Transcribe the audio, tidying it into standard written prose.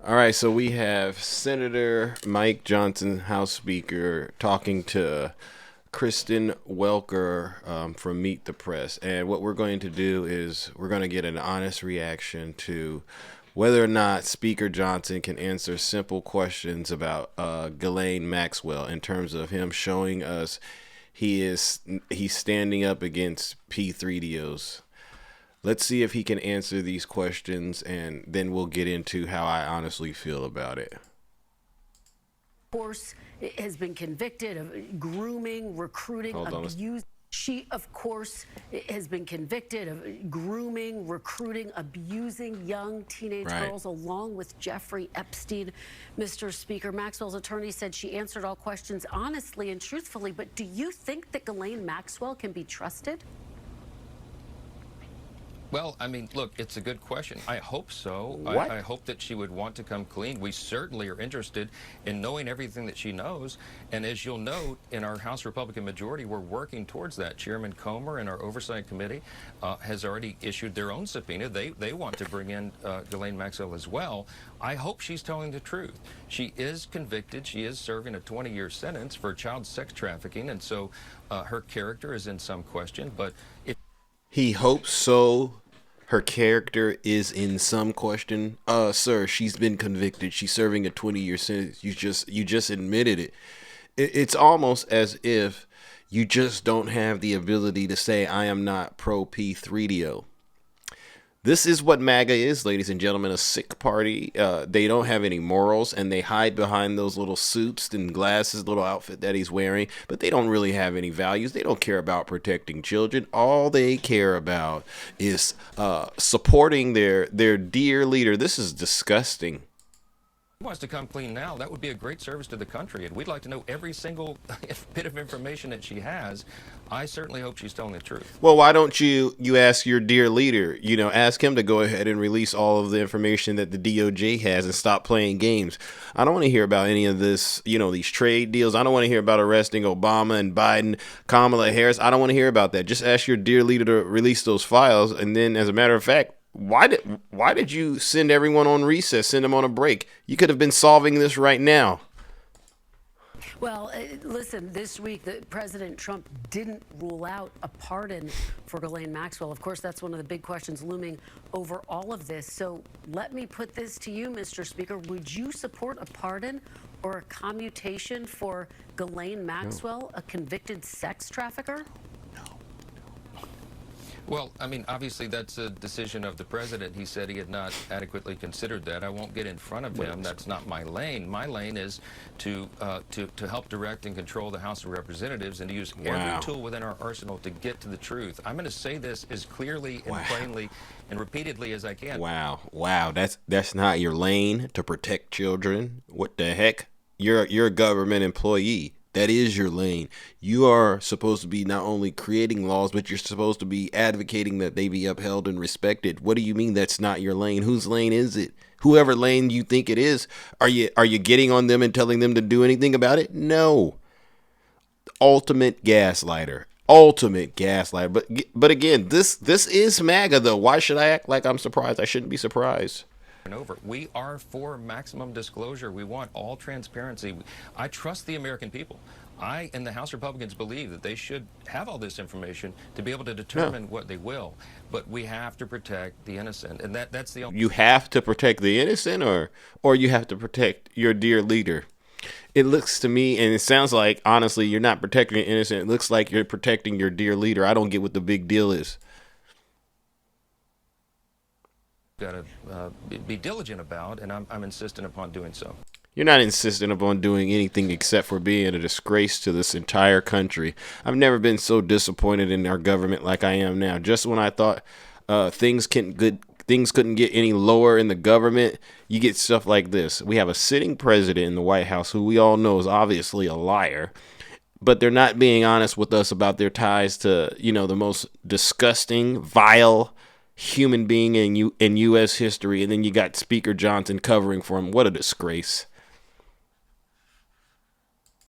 All right, so we have Senator Mike Johnson, House Speaker, talking to Kristen Welker from Meet the Press. And what we're going to do is we're going to get an honest reaction to whether or not Speaker Johnson can answer simple questions about Ghislaine Maxwell in terms of him showing us he's standing up against P3DOs. Let's see if he can answer these questions, and then we'll get into how I honestly feel about it. Of course, has been convicted of grooming, recruiting, abuse. She, of course, has been convicted of grooming, recruiting, abusing young teenage girls, along with Jeffrey Epstein. Mr. Speaker, Maxwell's attorney said she answered all questions honestly and truthfully, but do you think that Ghislaine Maxwell can be trusted? Well, I mean, look, it's a good question. I hope so. I hope that she would want to come clean. We certainly are interested in knowing everything that she knows. And as you'll note, in our House Republican majority, we're working towards that. Chairman Comer and our Oversight Committee has already issued their own subpoena. They want to bring in Ghislaine Maxwell as well. I hope she's telling the truth. She is convicted. She is serving a 20-year sentence for child sex trafficking. And so her character is in some question. But he hopes so. Her character is in some question. Sir, she's been convicted. She's serving a 20-year sentence. You just admitted it. It's almost as if you just don't have the ability to say, I am not pro P3DO. This is what MAGA is, ladies and gentlemen, a sick party. They don't have any morals, and they hide behind those little suits and glasses, little outfit that he's wearing, but they don't really have any values. They don't care about protecting children. All they care about is supporting their dear leader. This is disgusting. Wants to come clean now, that would be a great service to the country, and we'd like to know every single bit of information that she has. I certainly hope she's telling the truth. Well, why don't you ask your dear leader, ask him to go ahead and release all of the information that the DOJ has and stop playing games. I don't want to hear about any of this, these trade deals. I don't want to hear about arresting Obama and Biden, Kamala Harris. I don't want to hear about that. Just ask your dear leader to release those files, and then, as a matter of fact, why did you send everyone on recess, send them on a break? You could have been solving this right now. Well, listen, this week, President Trump didn't rule out a pardon for Ghislaine Maxwell. Of course, that's one of the big questions looming over all of this. So let me put this to you, Mr. Speaker. Would you support a pardon or a commutation for Ghislaine Maxwell, a convicted sex trafficker? Well, I mean, obviously, that's a decision of the president. He said he had not adequately considered that. I won't get in front of him. That's not my lane. My lane is to help direct and control the House of Representatives and to use every tool within our arsenal to get to the truth. I'm going to say this as clearly and plainly and repeatedly as I can. Wow. That's not your lane, to protect children. What the heck? You're a government employee. That is your lane. You are supposed to be not only creating laws, but you're supposed to be advocating that they be upheld and respected. What do you mean that's not your lane? Whose lane is it? Whoever lane you think it is, are you getting on them and telling them to do anything about it? No. Ultimate gaslighter. But again, this is MAGA though. Why should I act like I'm surprised? I shouldn't be surprised. Over. We are for maximum disclosure. We want all transparency. I trust the American people. I and the House Republicans believe that they should have all this information to be able to determine what they will. But we have to protect the innocent, and that's the only. You have to protect the innocent, or you have to protect your dear leader. It looks to me, and it sounds like, honestly, you're not protecting the innocent. It looks like you're protecting your dear leader. I don't get what the big deal is. Got to be diligent about, and I'm insistent upon doing so. You're not insistent upon doing anything except for being a disgrace to this entire country. I've never been so disappointed in our government like I am now. Just when I thought things couldn't get any lower in the government, you get stuff like this. We have a sitting president in the White House who we all know is obviously a liar, but they're not being honest with us about their ties to, the most disgusting, vile human being in U.S. history. And then you got Speaker Johnson covering for him. What a disgrace.